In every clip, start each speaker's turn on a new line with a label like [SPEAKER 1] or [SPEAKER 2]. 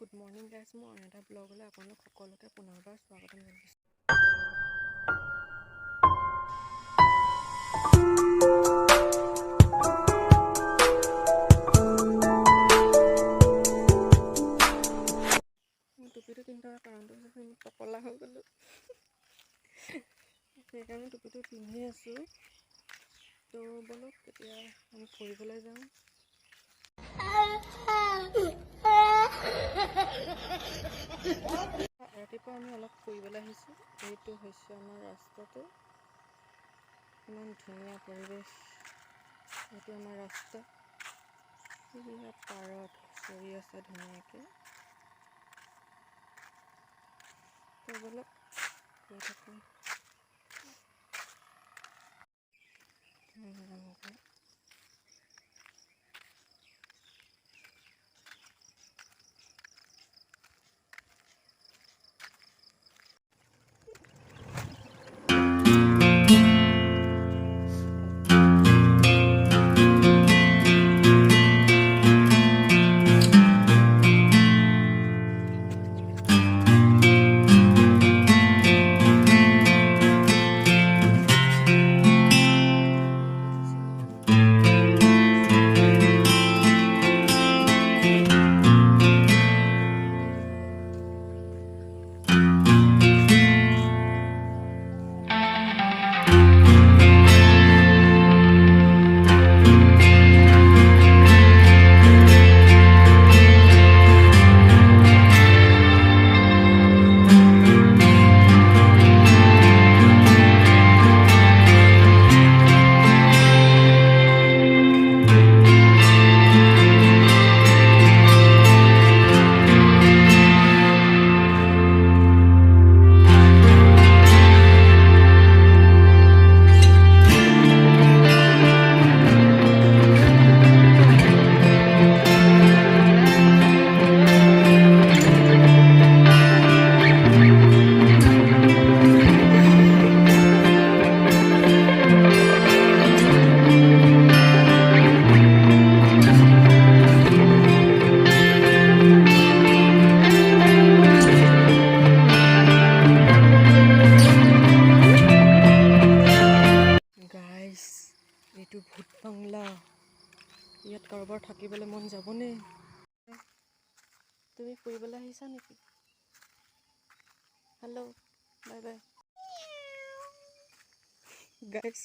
[SPEAKER 1] Good morning guys, মই অন্য এটা ব্লগলৈ আপোনালোক সকলোকে পুনৰবাৰ স্বাগতম জনাইছোঁ। টুপিটো পিন্ধি থকা কাৰণটো হৈছে মই টকলা হৈ গ'লোঁ, সেইকাৰণে টুপিটো পিন্ধি আছোঁ। তো ব'লক এতিয়া আমি ফুৰিবলৈ যাওঁ। ৰাতিপুৱা আমি অলপ ফুৰিবলৈ আহিছোঁ। এইটো হৈছে আমাৰ ৰাস্তাটো, ইমান ধুনীয়া পৰিৱেশ। এইটো আমাৰ ৰাস্তা, ইয়াত পাৰত চৰি আছে ধুনীয়াকৈ। তো ব'লক গৈ থাকোঁ। এইটো ভূত বাংলা, ইয়াত কাৰোবাৰ থাকিবলৈ মন যাবনে? তুমি ফুৰিবলৈ আহিছা নেকি? Hello', bye bye. গাইজ,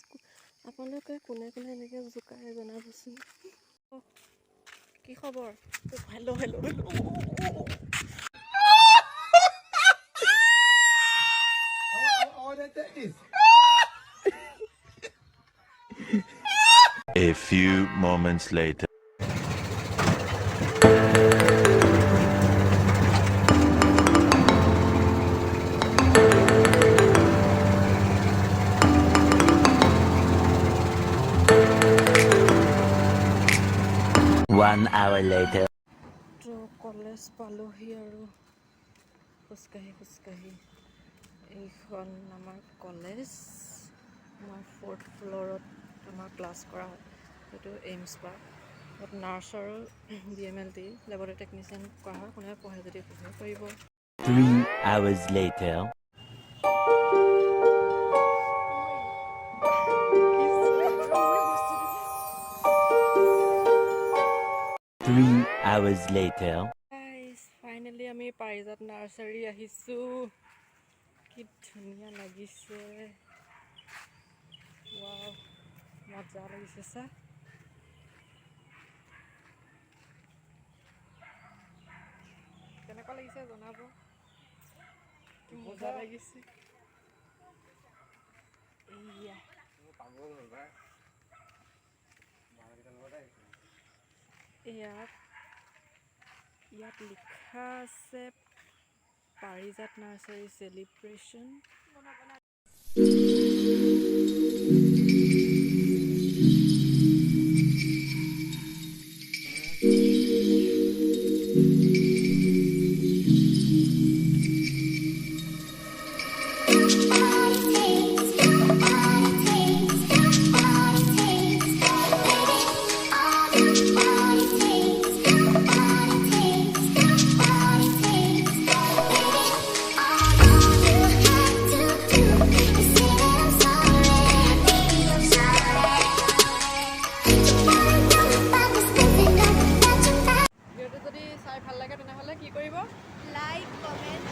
[SPEAKER 1] আপোনালোকে কোনে কোনে এনেকৈ জোকাই জনাবচোন। কি খবৰ? Hello' hello' hello'.
[SPEAKER 2] A few moments later. One hour later.
[SPEAKER 1] তো কলেজ পালোহি আৰু খোজকাঢ়ি। এইখন আমাৰ কলেজ, আমাৰ 4th ফ্ল'ৰত আমাৰ ক্লাছ কৰা হয়। সেইটো এইমছ পাৰ্ক, তাত নাৰ্ছ আৰু BMLT লেবৰেটৰী টেকনিচিয়ান কৰা হয়। কোনোবাই পঢ়ে যদি পঢ়িব পাৰিব।
[SPEAKER 2] 3 hours later.
[SPEAKER 1] ফাইনেলি আমি পাৰিজাত নাৰ্চাৰী আহিছোঁ। কি ধুনীয়া লাগিছে, ৱাও, মজা লাগিছে চা। কেনেকুৱা লাগিছে জনাব, কি মজা লাগিছে। ইয়াত লিখা আছে পাৰিজাত নাৰ্চাৰী চেলিব্ৰেশ্যন। কি কৰিব
[SPEAKER 3] লাইক কমেণ্ট